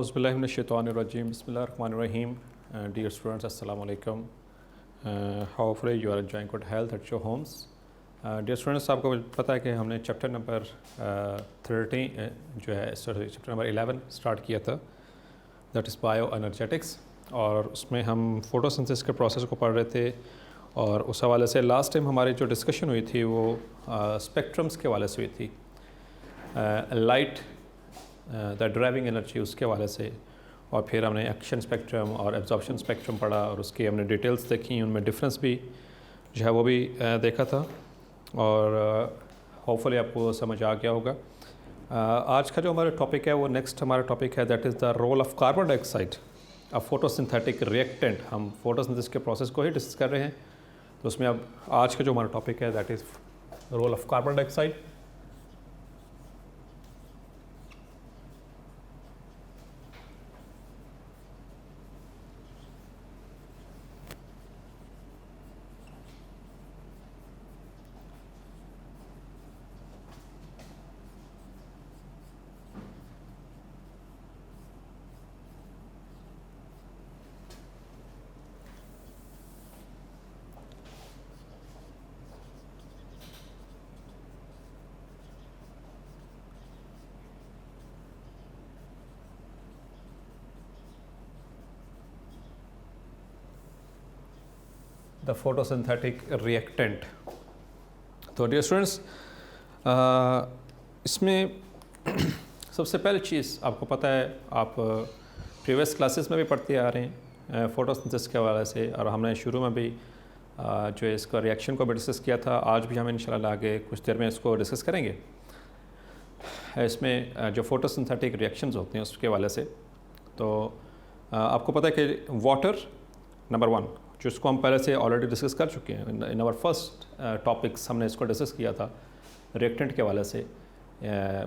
Auzubillahiminash-shaytanir-rajim. Bismillahir-rahmanir-rahim. Dear students, Assalamu alaikum. Hopefully you are enjoying good health at your homes. Dear students, आपको पता है कि हमने chapter number 13 जो है चैप्टर नंबर 11 स्टार्ट किया था, दैट इज़ बायो एनर्जेटिक्स, और उसमें हम फोटोसिंथेसिस के प्रोसेस को पढ़ रहे थे। और उस हवाले से लास्ट टाइम हमारी जो डिस्कशन हुई थी वो स्पेक्ट्रम्स के हवाले से हुई थी, लाइट द ड्राइविंग एनर्जी उसके हवाले से, और फिर हमने एक्शन स्पेक्ट्रम और एब्जॉर्प्शन स्पेक्ट्रम पढ़ा और उसकी हमने डिटेल्स देखी, उनमें डिफरेंस भी जो है वो भी देखा था, और होपफुली आपको समझ आ गया होगा। आज का जो हमारा टॉपिक है वो नेक्स्ट हमारा टॉपिक है, that is the role of carbon dioxide, a photosynthetic reactant. हम फोटोसिंथेसिस के प्रोसेस को ही डिस्कस कर रहे हैं, तो उसमें अब आज का जो हमारा टॉपिक है that is role of carbon dioxide. The photosynthetic reactant. तो डियर स्टूडेंट्स, इसमें सबसे पहली चीज़ आपको पता है, आप प्रीवियस क्लासेस में भी पढ़ते आ रहे हैं फोटोसिंथेसिस के हवाले से, और हमने शुरू में भी जो है इसका रिएक्शन को भी डिस्कस किया था। आज भी हम इंशाल्लाह आगे कुछ देर में इसको डिस्कस करेंगे। इसमें जो फोटोसिंथेटिक रिएक्शंस होते हैं उसके हवाले से, तो आपको पता है कि वाटर नंबर 1, जिसको हम पहले से ऑलरेडी डिस्कस कर चुके हैं इन आवर फर्स्ट टॉपिक्स, हमने इसको डिस्कस किया था रिएक्टेंट के हवाले से,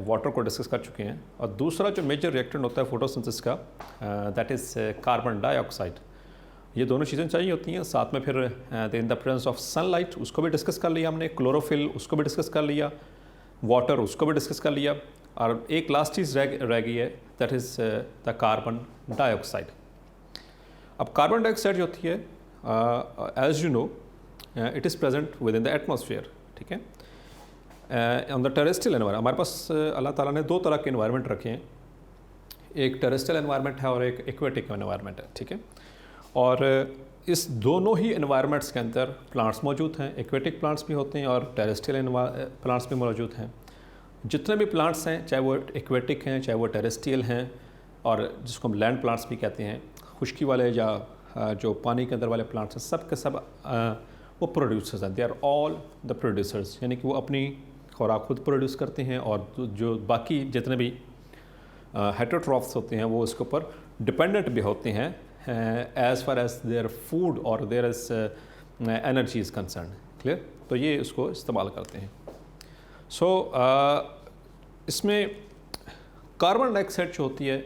वाटर को डिस्कस कर चुके हैं। और दूसरा जो मेजर रिएक्टेंट होता है फोटोसिंथेसिस का, दैट इज़ कार्बन डाइऑक्साइड। ये दोनों चीज़ें चाहिए होती हैं, साथ में फिर in the presence of sunlight उसको भी डिस्कस कर लिया हमने, क्लोरोफिल उसको भी डिस्कस कर लिया, वाटर उसको भी डिस्कस कर लिया, और एक लास्ट चीज़ रह गई है, that is the carbon dioxide. अब कार्बन डाइऑक्साइड जो होती है, as you know, it is present within the atmosphere, ठीक है। on the terrestrial environment, हमारे पास अल्लाह ताला ने दो तरह के इन्वायरमेंट रखे हैं, एक टेरेस्ट्रियल एनवायरनमेंट है और एक एक्वेटिक एनवायरनमेंट है, ठीक है। और इस दोनों ही एनवायरनमेंट्स के अंदर प्लांट्स मौजूद हैं, एक्वेटिक प्लांट्स भी होते हैं और टेरेस्ट्रियल प्लांट्स भी मौजूद हैं। जितने भी प्लांट्स हैं, चाहे वो एक्वेटिक हैं चाहे वो टेरेस्ट्रियल हैं, और जिसको हम लैंड प्लांट्स भी कहते हैं, खुश्की वाले या जो पानी के अंदर वाले प्लांट्स हैं, सब के सब वो प्रोड्यूसर्स हैं, they are all the producers, यानी कि वो अपनी खुराक खुद प्रोड्यूस करते हैं, और जो बाकी जितने भी हेटेरोट्रॉफ्स होते हैं वो उसके ऊपर डिपेंडेंट भी होते हैं as far as their food और there is energy is concern. Clear? तो ये उसको इस्तेमाल करते हैं। सो इसमें कार्बन डाइऑक्साइड जो होती है,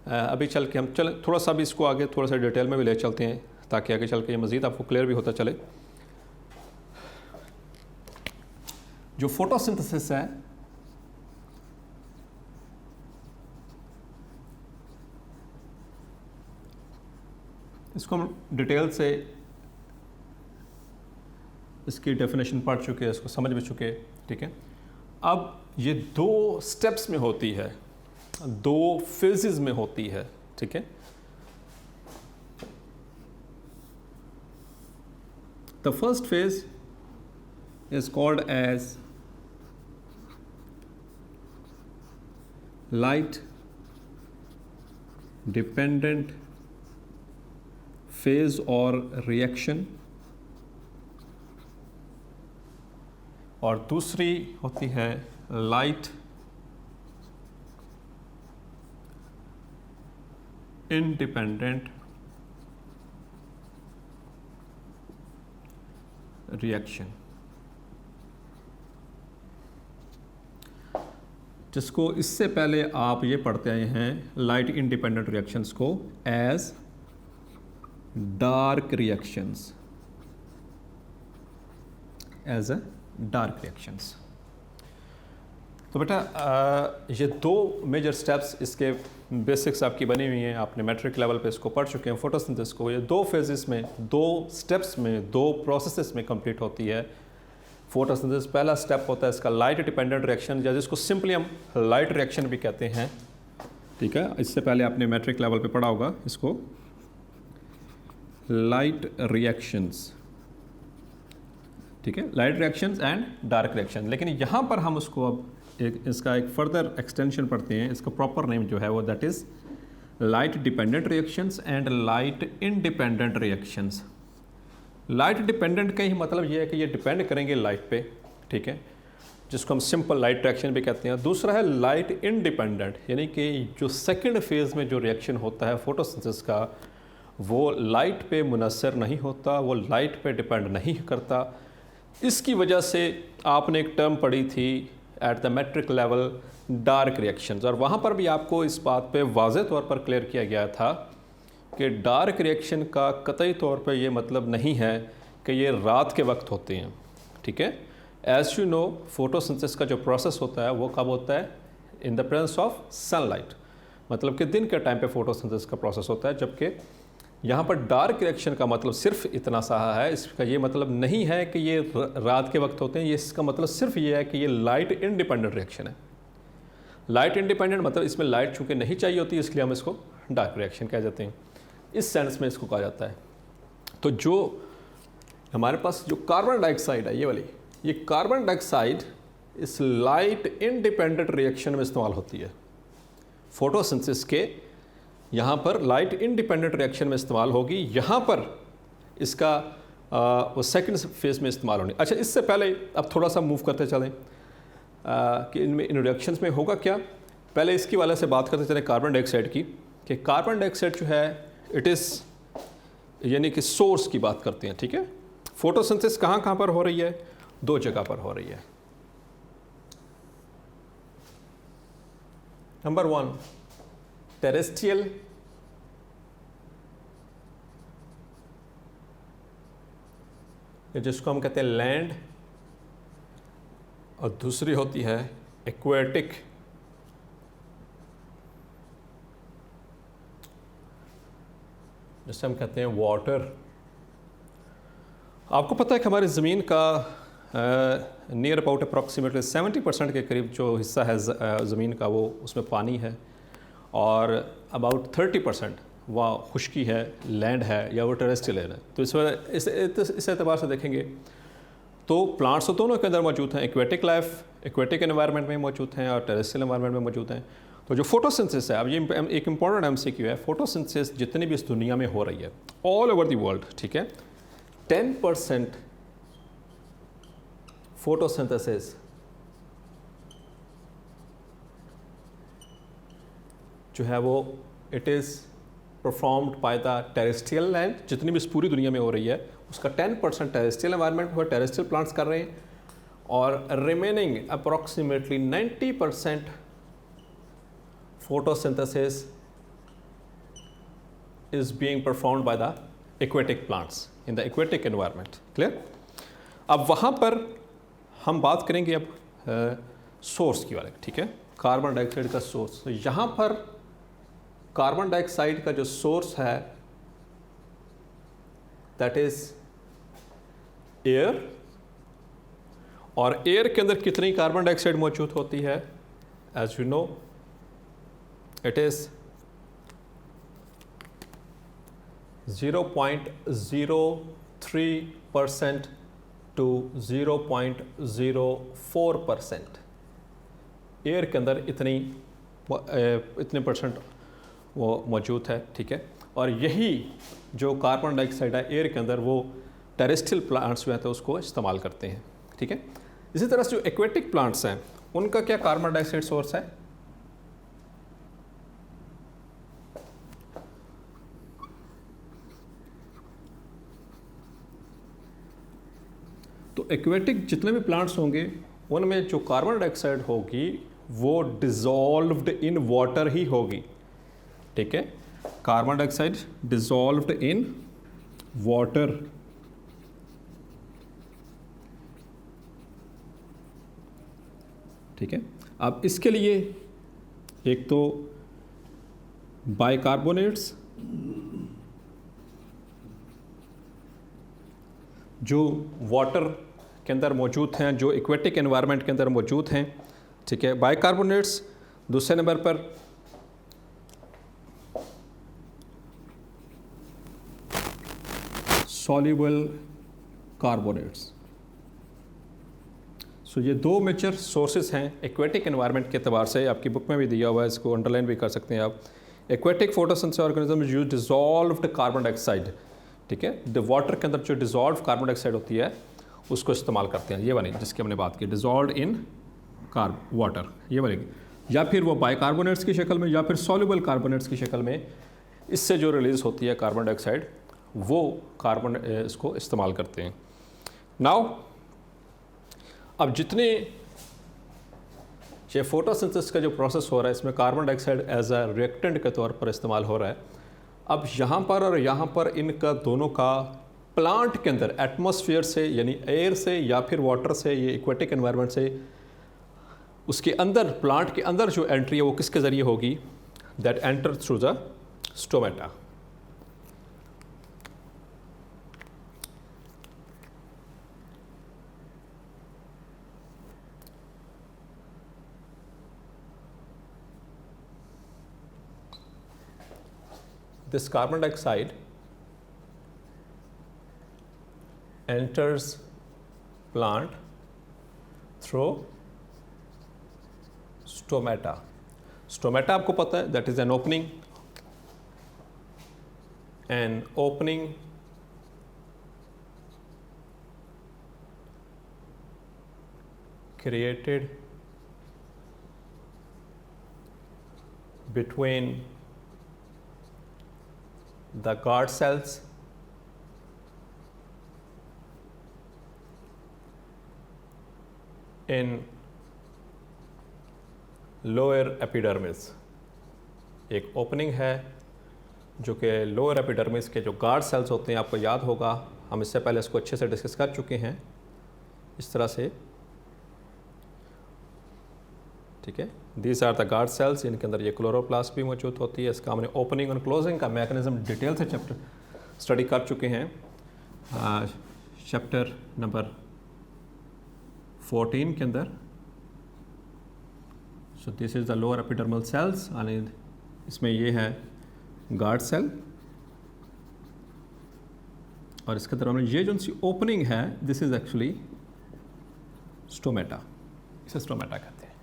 अभी चल के हम थोड़ा सा भी इसको आगे थोड़ा सा डिटेल में भी ले चलते हैं, ताकि आगे चल के ये मज़ीद आपको क्लियर भी होता चले। जो फोटोसिंथेसिस है, इसको हम डिटेल से इसकी डेफिनेशन पढ़ चुके हैं, इसको समझ भी चुके, ठीक है। अब ये दो स्टेप्स में होती है, दो फेजेस में होती है, ठीक है। The first phase is called as light dependent phase और रिएक्शन, और दूसरी होती है लाइट इंडिपेंडेंट रिएक्शन, जिसको इससे पहले आप ये पढ़ते आए हैं लाइट इंडिपेंडेंट रिएक्शंस को as dark reactions, as a dark reactions. तो बेटा ये दो मेजर स्टेप्स इसके बेसिक्स आपकी बनी हुई हैं, आपने मैट्रिक लेवल पे इसको पढ़ चुके हैं। फोटोसिंथेसिस को ये दो फेजेस में, दो स्टेप्स में, दो प्रोसेसेस में कंप्लीट होती है। फोटोसिंथेसिस पहला स्टेप होता है इसका लाइट डिपेंडेंट रिएक्शन, या जिसको सिंपली हम लाइट रिएक्शन भी कहते हैं, ठीक है। इससे पहले आपने मैट्रिक लेवल पे पढ़ा होगा इसको, लाइट रिएक्शंस, ठीक है, light reactions and dark reaction. लेकिन यहाँ पर हम उसको अब इसका एक फर्दर एक्सटेंशन पढ़ते हैं। इसका प्रॉपर नेम जो है वो that is light dependent reactions and light independent reactions. Light dependent का ही मतलब ये है कि ये डिपेंड करेंगे लाइट पे, ठीक है, जिसको हम सिंपल लाइट रिएक्शन भी कहते हैं। दूसरा है लाइट इंडिपेंडेंट, यानी कि जो सेकंड फेज़ में जो रिएक्शन होता है फोटोसिंथेसिस का, वो लाइट पे मुनसर नहीं होता, वो लाइट पे डिपेंड नहीं करता। इसकी वजह से आपने एक टर्म पढ़ी थी at the matric level, dark reactions, और वहाँ पर भी आपको इस बात पे वाज़े तौर पर क्लियर किया गया था कि डार्क रिएक्शन का कतई तौर पे ये मतलब नहीं है कि ये रात के वक्त होते हैं, ठीक है। एज यू नो, फोटोसिंथेसिस का जो प्रोसेस होता है वो कब होता है? In the presence of sunlight, मतलब कि दिन के टाइम पे फोटोसिंथेसिस का प्रोसेस होता है। जबकि यहाँ पर डार्क रिएक्शन का मतलब सिर्फ इतना सा है, इसका ये मतलब नहीं है कि ये रात के वक्त होते हैं, ये इसका मतलब सिर्फ ये है कि ये लाइट इंडिपेंडेंट रिएक्शन है। लाइट इंडिपेंडेंट मतलब इसमें लाइट चूँकि नहीं चाहिए होती, इसलिए हम इसको डार्क रिएक्शन कह जाते हैं, इस सेंस में इसको कहा जाता है। तो जो हमारे पास जो कार्बन डाइऑक्साइड है, ये वाली, ये कार्बन डाइऑक्साइड इस लाइट इंडिपेंडेंट रिएक्शन में इस्तेमाल होती है। फोटोसिंथेसिस के यहाँ पर लाइट इंडिपेंडेंट रिएक्शन में इस्तेमाल होगी, यहाँ पर इसका वो सेकंड फेज में इस्तेमाल होनी। अच्छा, इससे पहले अब थोड़ा सा मूव करते चलें कि इनमें इन रिएक्शंस में होगा क्या। पहले इसकी वाले से बात करते चलें कार्बन डाइऑक्साइड की, कि कार्बन डाइऑक्साइड जो है इट इज़, यानी कि सोर्स की बात करते हैं, ठीक है। फोटोसिंथेसिस कहाँ कहाँ पर हो रही है? दो जगह पर हो रही है। नंबर 1 टेरेस्ट्रियल, जिसको हम कहते हैं लैंड, और दूसरी होती है एक्वेटिक, जिसे हम कहते हैं वाटर। आपको पता है कि हमारी ज़मीन का नियर अबाउट अप्रॉक्सीमेटली 70% के करीब जो हिस्सा है ज़मीन का, वो उसमें पानी है, और अबाउट 30% वह खुश्की है, लैंड है, या वो टेरेस्ट्रियल लैंड है। तो इस एतबार से देखेंगे तो प्लांट्स तो दोनों के अंदर मौजूद हैं, एक्वेटिक लाइफ एक्वेटिक एनवायरनमेंट में मौजूद हैं और टेरेस्ट्रियल एनवायरनमेंट में मौजूद हैं। तो जो फोटोसिंथेसिस है, अब ये एक इंपॉर्टेंट एमसीक्यू है, फोटोसिंथेसिस जितनी भी इस दुनिया में हो रही है ऑल ओवर द वर्ल्ड, ठीक है, 10% फोटोसिंथेसिस जो है वो it is performed by the terrestrial land. जितनी भी इस पूरी दुनिया में हो रही है उसका 10% टेरेस्ट्रियल एनवायरनमेंट में टेरेस्ट्रियल प्लांट्स कर रहे हैं, और remaining approximately 90% photosynthesis is being performed by the aquatic plants in the aquatic environment. Clear? अब वहाँ पर हम बात करेंगे अब सोर्स की वाले, ठीक है, कार्बन डाइऑक्साइड का सोर्स। तो यहाँ पर कार्बन डाइऑक्साइड का जो सोर्स है दैट इज एयर, और एयर के अंदर कितनी कार्बन डाइऑक्साइड मौजूद होती है? As you know it is 0.03% to 0.04%। Air के अंदर इतने परसेंट वो मौजूद है, ठीक है। और यही जो कार्बन डाइऑक्साइड है एयर के अंदर, वो टेरेस्ट्रियल प्लांट्स जो हैं तो उसको इस्तेमाल करते हैं, ठीक है। इसी तरह से जो एक्वेटिक प्लांट्स हैं उनका क्या कार्बन डाइऑक्साइड सोर्स है? तो एक्वेटिक जितने भी प्लांट्स होंगे उनमें जो कार्बन डाइऑक्साइड होगी वो डिसॉल्व्ड इन वाटर ही होगी, ठीक है। Carbon dioxide dissolved in water, ठीक है। अब इसके लिए एक तो बाइकार्बोनेट्स जो वाटर के अंदर मौजूद हैं, जो एक्वेटिक एनवायरनमेंट के अंदर मौजूद हैं, ठीक है, बाइकार्बोनेट्स। दूसरे नंबर पर सॉल्युबल कार्बोनेट्स। सो ये दो मेजर सोर्सेज हैं एक्वेटिक एनवायरनमेंट के अतबार से। आपकी बुक में भी दिया हुआ है, इसको अंडरलाइन भी कर सकते हैं आप। Aquatic photosynthesis organism use dissolved carbon dioxide, ठीक है, द वाटर के अंदर जो डिजॉल्व कार्बन डाइऑक्साइड होती है उसको इस्तेमाल करते हैं। ये वाली जिसकी हमने बात की, डिजॉल्व इन वाटर, ये वाली, या फिर वो बाइकार्बोनेट्स की शक्ल में या फिर सॉल्युबल कार्बोनेट्स की शक्ल में इससे जो रिलीज होती है कार्बन डाइऑक्साइड, वो कार्बन इसको इस्तेमाल करते हैं। नाउ अब जितने ये फोटोसिंथेसिस का जो प्रोसेस हो रहा है, इसमें carbon dioxide as a reactant के तौर पर इस्तेमाल हो रहा है। अब यहाँ पर और यहाँ पर इनका दोनों का प्लांट के अंदर एटमॉस्फेयर से यानी एयर से या फिर वाटर से, ये एक्वेटिक एनवायरनमेंट से, उसके अंदर प्लांट के अंदर जो एंट्री है वो किसके ज़रिए होगी? That enter through the stomata. This carbon dioxide enters plant through stomata. Stomata आपको पता है, that is an opening created between the guard cells in lower epidermis. एक ओपनिंग है जो कि लोअर एपिडर्मिस के जो गार्ड सेल्स होते हैं, आपको याद होगा हम इससे पहले इसको अच्छे से डिस्कस कर चुके हैं इस तरह से, ठीक है। These are the guard cells, इनके अंदर ये क्लोरोप्लास्ट भी मौजूद होती है। इसका हमने ओपनिंग और क्लोजिंग का मैकेनिज्म डिटेल से चैप्टर स्टडी कर चुके हैं, चैप्टर नंबर 14 के अंदर। So this is the lower epidermal cells, यानी इसमें ये है गार्ड सेल, और इसके तरफ ये जो सी ओपनिंग है, दिस इज एक्चुअली स्टोमेटा। इसे स्टोमेटा कहते हैं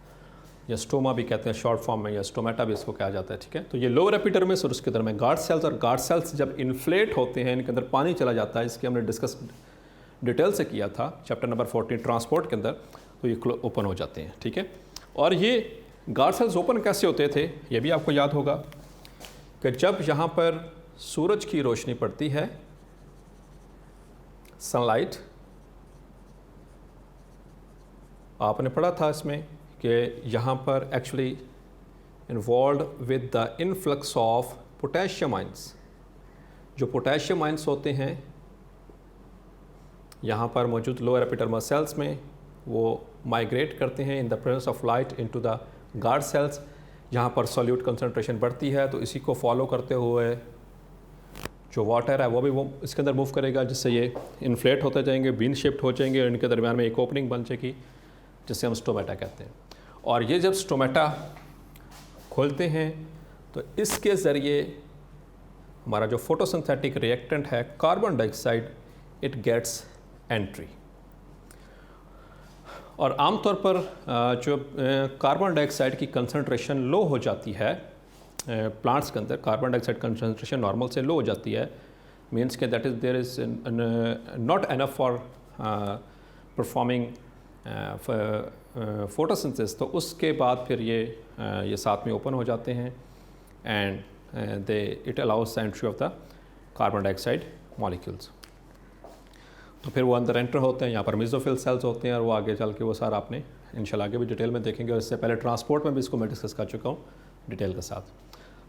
या स्टोमा भी कहते हैं शॉर्ट फॉर्म में, या स्टोमेटा भी इसको कहा जाता है, ठीक है। तो ये लोअर एपिडर्मिस और उसके अंदर में गार्ड सेल्स, और गार्ड सेल्स जब इन्फ्लेट होते हैं, इनके अंदर पानी चला जाता है, इसके हमने डिस्कस डिटेल से किया था चैप्टर नंबर 14 ट्रांसपोर्ट के अंदर, तो ये ओपन हो जाते हैं, ठीक है। और ये गार्ड सेल्स ओपन कैसे होते थे, ये भी आपको याद होगा कि जब यहाँ पर सूरज की रोशनी पड़ती है, सनलाइट, आपने पढ़ा था इसमें कि यहाँ पर actually involve with the influx of potassium ions. जो पोटेशियम आयंस होते हैं यहाँ पर मौजूद लोअर एपिडर्मल सेल्स में, वो माइग्रेट करते हैं in the presence of light into the guard sales. यहाँ पर सॉल्यूट कंसंट्रेशन बढ़ती है, तो इसी को फॉलो करते हुए जो वाटर है वो भी वो इसके अंदर मूव करेगा, जिससे ये इन्फ्लेट होते जाएंगे, बीन शेप्ड हो जाएंगे, और इनके दरमियान में एक ओपनिंग बन जाएगी जिसे हम स्टोमेटा कहते हैं। और ये जब स्टोमेटा खोलते हैं तो इसके ज़रिए हमारा जो फोटोसिंथेटिक रिएक्टेंट है carbon dioxide, it gets entry. और आमतौर पर जो कार्बन डाइऑक्साइड की कंसंट्रेशन लो हो जाती है प्लांट्स के अंदर, कार्बन डाइऑक्साइड कंसंट्रेशन नॉर्मल से लो हो जाती है, मीन्स के that is there is not enough for performing photosynthesis, तो उसके बाद फिर ये साथ में ओपन हो जाते हैं, and it allows the entry of the carbon dioxide molecules. तो फिर वो अंदर एंटर होते हैं, यहाँ पर मेसोफिल सेल्स होते हैं, और वो आगे चल के वो सारा आपने इंशाल्लाह आगे भी डिटेल में देखेंगे, और इससे पहले ट्रांसपोर्ट में भी इसको मैं डिस्कस कर चुका हूँ डिटेल के साथ।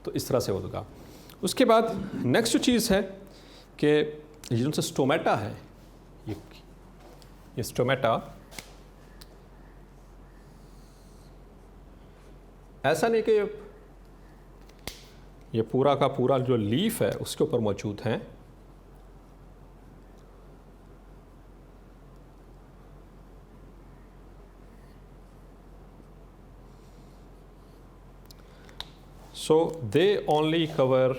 तो इस तरह से होगा। उसके बाद नेक्स्ट जो चीज़ है कि ये जो स्टोमेटा है, ये स्टोमेटा ऐसा नहीं कि ये पूरा का पूरा जो लीफ है उसके ऊपर मौजूद हैं। So they only cover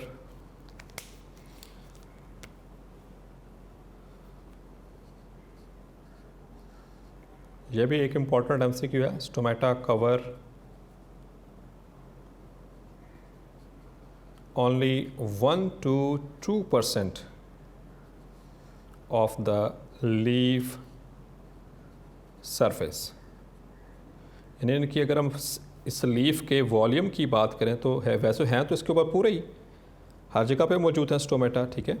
ये भी एक इम्पॉर्टेंट एमसीक्यू है, stomata cover only 1 to 2% of the leaf surface। यानी कि अगर हम इस लीफ के वॉल्यूम की बात करें तो है, वैसे हैं तो इसके ऊपर पूरे ही हर जगह पे मौजूद है स्टोमेटा, ठीक है।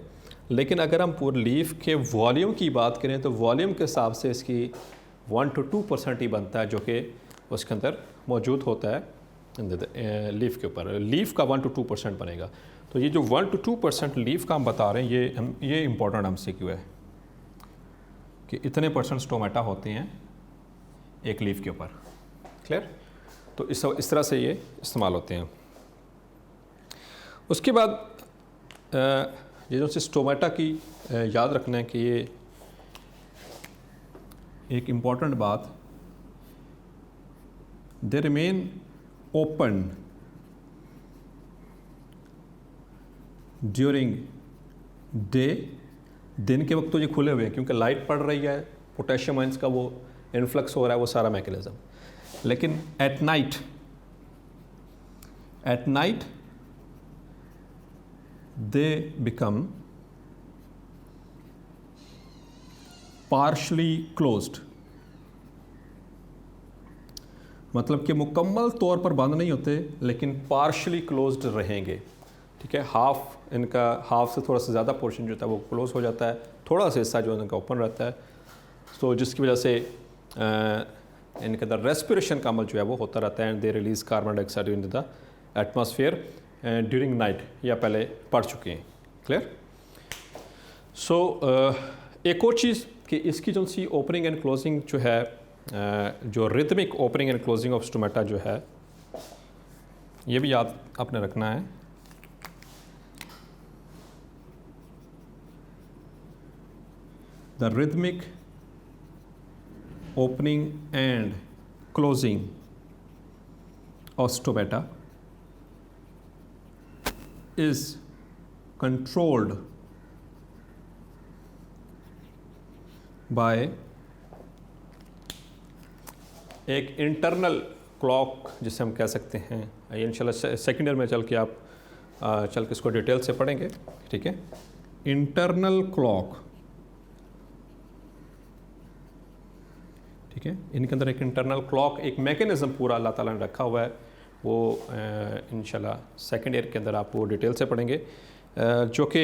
लेकिन अगर हम पूरे लीफ के वॉल्यूम की बात करें तो वॉल्यूम के हिसाब से इसकी 1 to 2% ही बनता है जो कि उसके अंदर मौजूद होता है लीफ के ऊपर। लीफ का 1 to 2% बनेगा। तो ये जो 1 to 2% लीफ का हम बता रहे हैं, ये इम्पोर्टेंट एमसीक्यू है कि इतने % स्टोमेटा होते हैं एक लीफ के ऊपर। क्लियर? तो इस तरह से ये इस्तेमाल होते हैं। उसके बाद ये जो स्टोमेटा की याद रखना है कि ये एक इम्पॉर्टेंट बात, they remain open during day. दिन के वक्त तो ये खुले हुए हैं क्योंकि लाइट पड़ रही है, पोटेशियम आयंस का वो इन्फ्लक्स हो रहा है, वो सारा मैकेनिज्म। लेकिन at night they become partially closed, मतलब कि मुकम्मल तौर पर बंद नहीं होते लेकिन पार्शली क्लोज्ड रहेंगे, ठीक है। हाफ से थोड़ा सा ज़्यादा पोर्शन जो होता है वो क्लोज हो जाता है, थोड़ा सा हिस्सा जो है उनका ओपन रहता है। तो जिसकी वजह से इनके अंदर रेस्पिरेशन का अमल जो है वो होता रहता है। And they release carbon dioxide in the atmosphere during night, या पहले पढ़ चुके हैं। क्लियर? सो एक और चीज़ कि इसकी जो सी ओपनिंग एंड क्लोजिंग जो है, जो rhythmic opening and closing of stomata जो है, ये भी याद आपने रखना है। The rhythmic opening and closing of stomata is controlled by एक इंटरनल क्लॉक जिसे हम कह सकते हैं। इंशाल्लाह सेकेंड ईयर में चल के आप चल के इसको डिटेल से पढ़ेंगे, ठीक है। इंटरनल क्लॉक, ठीक है। इनके अंदर एक इंटरनल क्लॉक, एक मैकेनिज्म पूरा अल्लाह ताला ने रखा हुआ है। वो इंशाल्लाह सेकेंड ईयर के अंदर आप वो डिटेल से पढ़ेंगे, जो कि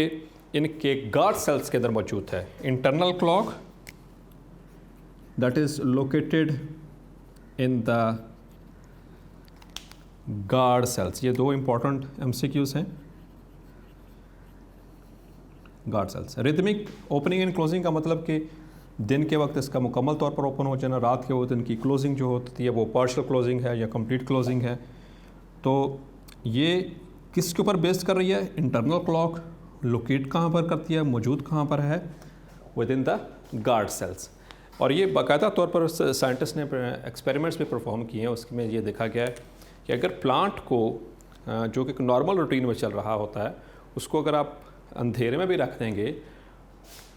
इनके गार्ड सेल्स के अंदर मौजूद है। Internal clock that is located in the guard sales. ये दो इंपॉर्टेंट एमसीक्यूज़ हैं। Guard cells, rhythmic opening and closing का मतलब कि दिन के वक्त इसका मुकम्मल तौर पर ओपन हो जाना, रात के वक्त इनकी क्लोजिंग जो होती है वो पार्शियल क्लोजिंग है या कंप्लीट क्लोजिंग है। तो ये किसके ऊपर बेस्ड कर रही है? इंटरनल क्लॉक लोकेट कहाँ पर करती है, मौजूद कहाँ पर है? With in the guard sales. और ये बाकायदा तौर पर साइंटिस्ट ने एक्सपेरिमेंट्स भी परफॉर्म किए हैं। उसमें ये देखा गया है कि अगर प्लांट को जो कि नॉर्मल रूटीन में चल रहा होता है उसको अगर आप अंधेरे में भी रख देंगे,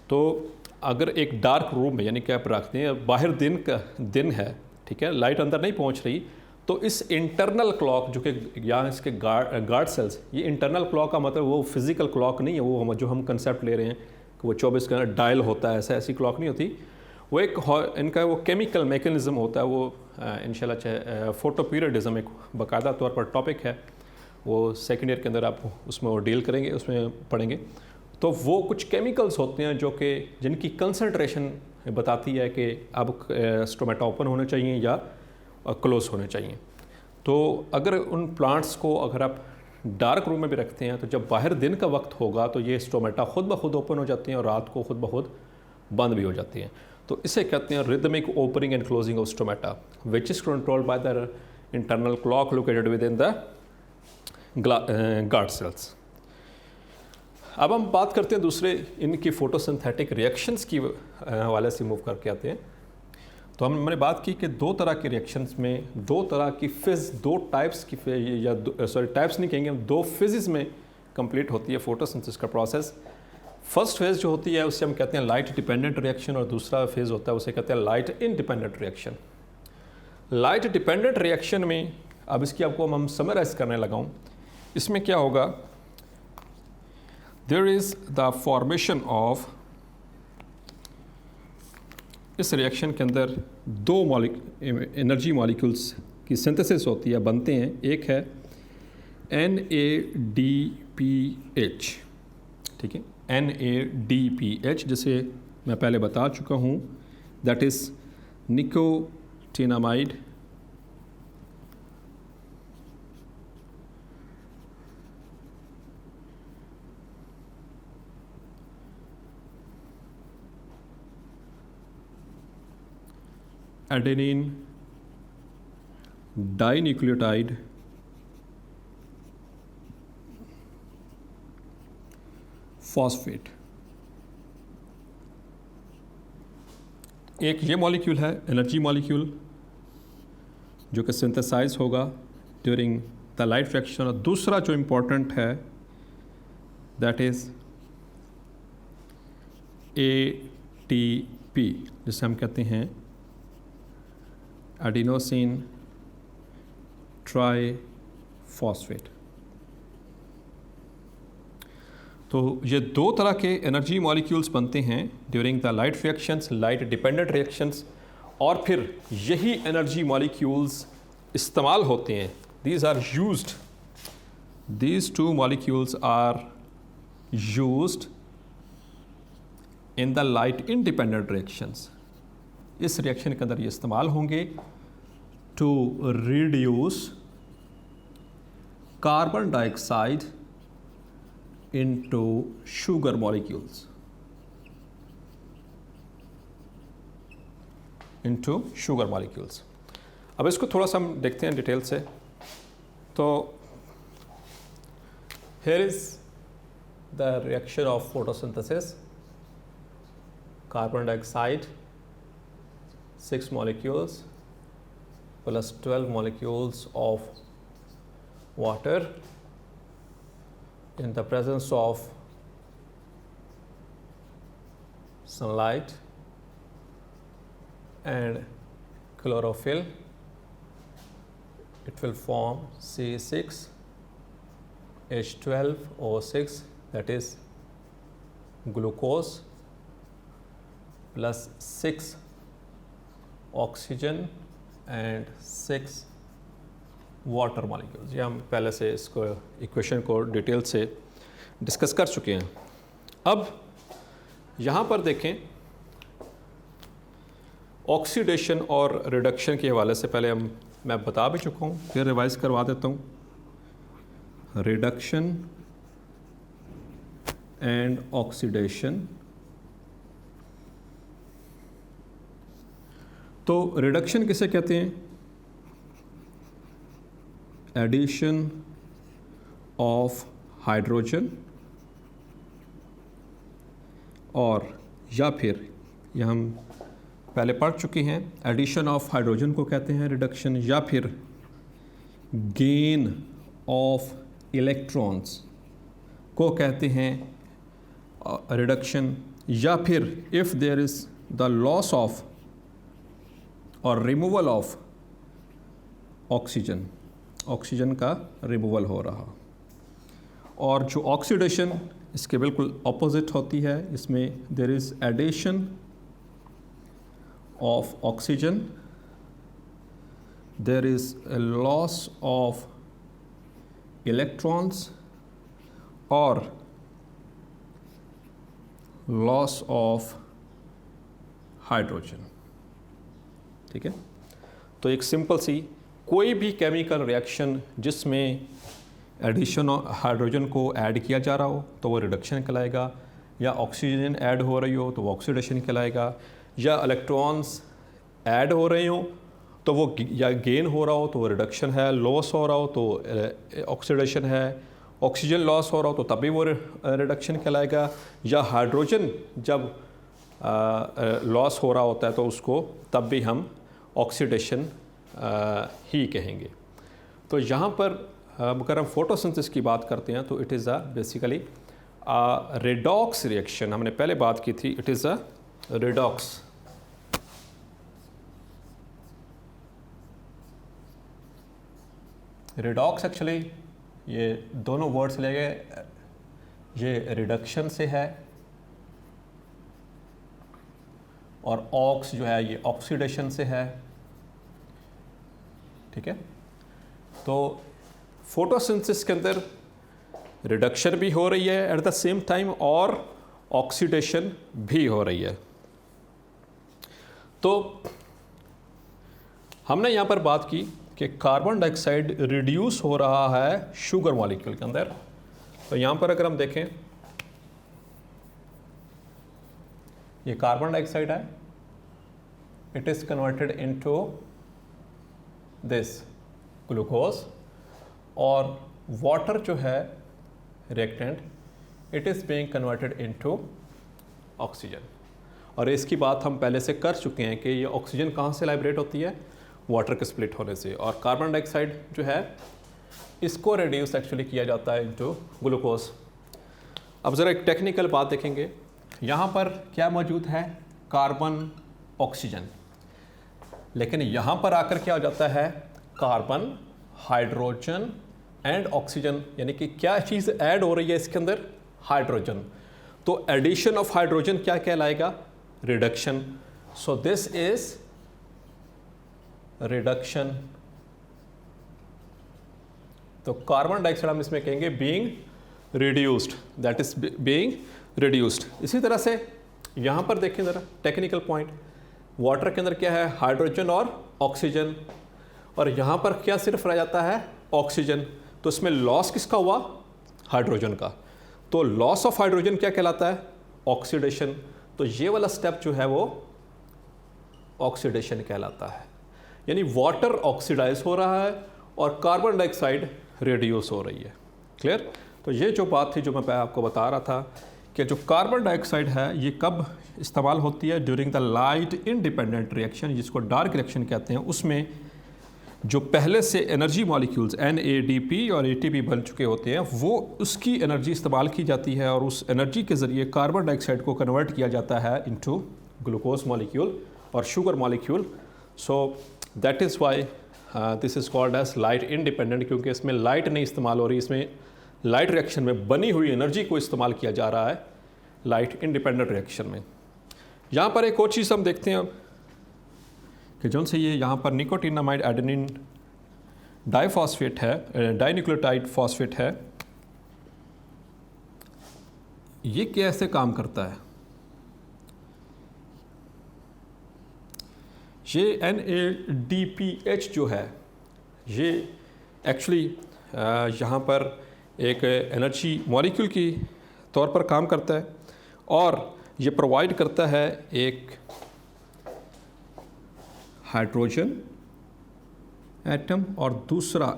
तो अगर एक डार्क रूम में यानी कि आप रखते हैं, बाहर दिन है, ठीक है, लाइट अंदर नहीं पहुंच रही, तो इस इंटरनल क्लॉक जो कि यहाँ इसके गार्ड सेल्स, ये इंटरनल क्लॉक का मतलब वो फिजिकल क्लॉक नहीं है, वो जो हम कंसेप्ट ले रहे हैं कि वो 24 का डायल होता है, ऐसी क्लॉक नहीं होती। वो एक इनका वो केमिकल मैकेनिज्म होता है। वो इंशाल्लाह फोटो पीरियडिज्म एक बाकायदा तौर पर टॉपिक है, वो सेकेंड ईयर के अंदर आप उसमें वो डील करेंगे, उसमें पढ़ेंगे। तो वो कुछ केमिकल्स होते हैं जो कि जिनकी कंसंट्रेशन बताती है कि अब स्टोमेटा ओपन होने चाहिए या क्लोज होने चाहिए। तो अगर उन प्लांट्स को अगर आप डार्क रूम में भी रखते हैं तो जब बाहर दिन का वक्त होगा तो ये स्टोमेटा खुद ब खुद ओपन हो जाती हैं और रात को खुद ब खुद बंद भी हो जाती हैं। तो इसे कहते हैं rhythmic opening and closing of stomata, which is controlled by the internal clock located within the guard cells. अब हम बात करते हैं दूसरे इनकी फोटोसिंथेटिक रिएक्शंस की वाले से मूव करके आते हैं। तो हमने बात की कि दो तरह के रिएक्शंस में दो तरह की फिज, दो टाइप्स की, या टाइप्स नहीं कहेंगे, दो फिजिस में कंप्लीट होती है फोटोसिंथेसिस का प्रोसेस। फर्स्ट फेज जो होती है उसे हम कहते हैं लाइट डिपेंडेंट रिएक्शन, और दूसरा फेज होता है उसे कहते हैं light independent reaction. Light dependent reaction में अब इसकी आपको हम समराइज करने लगा हूँ। इसमें क्या होगा, there is the formation of, इस रिएक्शन के अंदर दो एनर्जी मॉलिक्यूल्स की सिंथेसिस होती है, बनते हैं। एक है NADPH, ठीक है, NADPH जिसे मैं पहले बता चुका हूँ, that is nicotinamide adenine dinucleotide phosphate. एक ये मॉलिक्यूल है एनर्जी मॉलिक्यूल जो कि सिंथेसाइज होगा ड्यूरिंग द लाइट रिएक्शन, और दूसरा जो इम्पोर्टेंट है दैट इज ATP जिसे हम कहते हैं एडिनोसिन ट्राइफॉस्फेट। तो ये दो तरह के एनर्जी मॉलिक्यूल्स बनते हैं during the light reactions, light dependent reactions, और फिर यही एनर्जी मॉलिक्यूल्स इस्तेमाल होते हैं। These are used, these two molecules are used in the light independent reactions. इस रिएक्शन के अंदर ये इस्तेमाल होंगे to reduce carbon dioxide into sugar molecules, into sugar molecules। अब इसको थोड़ा सा हम देखते हैं डिटेल से। तो here is the reaction of photosynthesis, carbon dioxide 6 molecules plus 12 molecules of water in the presence of sunlight and chlorophyll. It will form C6H12O6, that is glucose, plus 6 oxygen and 6 water molecules. ये हम पहले से इसको equation को detail से discuss कर चुके हैं। अब यहाँ पर देखें, ऑक्सीडेशन और रिडक्शन के हवाले से पहले मैं बता भी चुका हूँ, फिर रिवाइज करवा देता हूँ। Reduction and oxidation. तो रिडक्शन किसे कहते हैं? एडिशन ऑफ हाइड्रोजन, और या फिर यह हम पहले पढ़ चुके हैं, एडिशन ऑफ हाइड्रोजन को कहते हैं रिडक्शन, या फिर गेन ऑफ इलेक्ट्रॉन्स को कहते हैं रिडक्शन, या फिर if there is the loss of और रिमूवल ऑफ ऑक्सीजन, ऑक्सीजन का रिमूवल हो रहा। और जो ऑक्सीडेशन इसके बिल्कुल ऑपोजिट होती है, इसमें there is addition of oxygen, there is a loss of electrons और लॉस ऑफ हाइड्रोजन। ठीक है, तो एक सिंपल सी कोई भी केमिकल रिएक्शन जिसमें एडिशन हाइड्रोजन को ऐड किया जा रहा हो तो वो रिडक्शन कहलाएगा, या ऑक्सीजन ऐड हो रही हो तो वो ऑक्सीडेशन कहलाएगा, या इलेक्ट्रॉन्स ऐड हो रहे हो तो वो या गेन हो रहा हो तो वो रिडक्शन है, लॉस हो रहा हो तो ऑक्सीडेशन है, ऑक्सीजन लॉस हो रहा हो तो तभी वो रिडक्शन कहलाएगा, या हाइड्रोजन जब लॉस हो रहा होता है तो उसको तब भी हम ऑक्सीडेशन ही कहेंगे। तो यहाँ पर अगर हम फोटोसिंथेसिस की बात करते हैं तो it is a basically redox reaction. हमने पहले बात की थी, it is a redox. Redox actually ये दोनों वर्ड्स ले गए, ये रिडक्शन से है और ऑक्स जो है ये ऑक्सीडेशन से है, ठीक है। तो फोटोसिंथेसिस के अंदर रिडक्शन भी हो रही है एट द सेम टाइम और ऑक्सीडेशन भी हो रही है। तो हमने यहाँ पर बात की कि कार्बन डाइऑक्साइड रिड्यूस हो रहा है शुगर मॉलिक्यूल के अंदर। तो यहाँ पर अगर हम देखें, ये कार्बन डाइऑक्साइड है, it is converted into this glucose, और वाटर जो है reactant, it is being converted into oxygen. और इसकी बात हम पहले से कर चुके हैं कि ये ऑक्सीजन कहाँ से लाइब्रेट होती है, वाटर के स्प्लिट होने से, और कार्बन डाइऑक्साइड जो है इसको रिड्यूस एक्चुअली किया जाता है इनटू ग्लूकोज। अब ज़रा एक टेक्निकल बात देखेंगे, यहाँ पर क्या मौजूद है, कार्बन ऑक्सीजन, लेकिन यहाँ पर आकर क्या हो जाता है, कार्बन हाइड्रोजन एंड ऑक्सीजन, यानी कि क्या चीज़ ऐड हो रही है इसके अंदर, हाइड्रोजन। तो एडिशन ऑफ हाइड्रोजन क्या कहलाएगा, reduction. So this is reduction. तो कार्बन डाइऑक्साइड हम इसमें कहेंगे being reduced, that is being reduced. इसी तरह से यहाँ पर देखें ज़रा टेक्निकल पॉइंट, वाटर के अंदर क्या है, हाइड्रोजन और ऑक्सीजन, और यहाँ पर क्या सिर्फ रह जाता है, ऑक्सीजन। तो इसमें लॉस किसका हुआ, हाइड्रोजन का। तो लॉस ऑफ हाइड्रोजन क्या कहलाता है, ऑक्सीडेशन। तो ये वाला स्टेप जो है वो ऑक्सीडेशन कहलाता है, यानी वाटर ऑक्सीडाइज हो रहा है और कार्बन डाइऑक्साइड रिड्यूस हो रही है। क्लियर। तो ये जो बात थी जो मैं आपको बता रहा था कि जो कार्बन डाइऑक्साइड है ये कब इस्तेमाल होती है, during the light independent reaction, जिसको डार्क रिएक्शन कहते हैं। उसमें जो पहले से एनर्जी मॉलिक्यूल्स NADP और ATP बन चुके होते हैं, वो उसकी एनर्जी इस्तेमाल की जाती है और उस एनर्जी के ज़रिए कार्बन डाइऑक्साइड को कन्वर्ट किया जाता है इनटू ग्लूकोज मॉलिक्यूल और sugar molecule. So that is why this is called as light independent, क्योंकि इसमें लाइट नहीं इस्तेमाल हो रही, इसमें लाइट रिएक्शन में बनी हुई एनर्जी को इस्तेमाल किया जा रहा है लाइट इंडिपेंडेंट रिएक्शन में। यहाँ पर एक और चीज़ हम देखते हैं कि जो से ये यहाँ पर निकोटिनामाइड एडेनिन डाइफॉस्फेट है, डाइन्यूक्लियोटाइड फॉस्फेट है, ये कैसे काम करता है। ये NADPH जो है ये एक्चुअली यहाँ पर एक एनर्जी मॉलिक्यूल की तौर पर काम करता है और ये प्रोवाइड करता है एक हाइड्रोजन एटम और दूसरा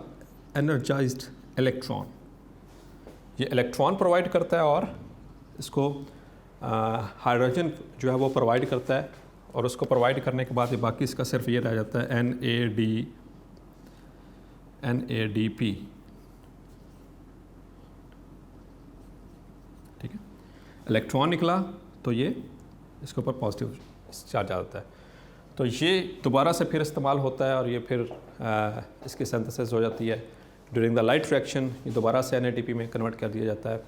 एनर्जाइज्ड इलेक्ट्रॉन। ये इलेक्ट्रॉन प्रोवाइड करता है और इसको हाइड्रोजन जो है वो प्रोवाइड करता है, और उसको प्रोवाइड करने के बाद ये बाकी इसका सिर्फ ये रह जाता है NADP। ठीक है, इलेक्ट्रॉन निकला तो ये इसके ऊपर पॉजिटिव चार्ज आ जाता है, तो ये दोबारा से फिर इस्तेमाल होता है और ये फिर इसकी सिंथेसिस हो जाती है ड्यूरिंग द लाइट रिएक्शन। ये दोबारा से NADP में कन्वर्ट कर दिया जाता है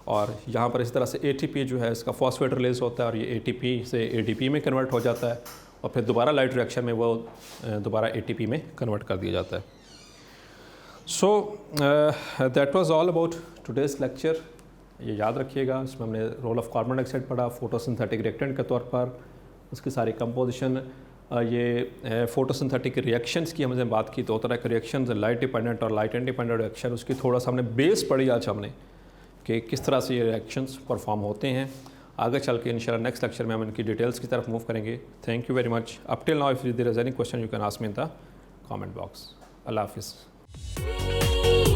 और यहाँ पर इस तरह से ATP जो है इसका फॉस्फेट रिलीज होता है और ये ATP से ADP में कन्वर्ट हो जाता है और फिर दोबारा लाइट रिएक्शन में वो दोबारा ATP में कन्वर्ट कर दिया जाता है। So that was all about today's lecture. ये याद रखिएगा, इसमें हमने रोल ऑफ कार्बन डाइऑक्साइड पढ़ा फोटोसिंथेटिक रिएक्टेंट के तौर पर, उसकी सारी कंपोजिशन, ये फोटोसिंथेटिक रिएक्शंस की हमने बात की, दो तरह के रिएक्शंस, लाइट डिपेंडेंट और लाइट इंडिपेंडेंट रिएक्शन। उसकी थोड़ा सा हमने बेस पढ़ी आज हमने कि किस तरह से ये रिएक्शंस परफॉर्म होते हैं। आगे चल के इंशाल्लाह नेक्स्ट लेक्चर में हम इनकी डिटेल्स की तरफ मूव करेंगे। Thank you very much. Up till now if there is any question you can ask me in the comment box. अल्लाह हाफिज़।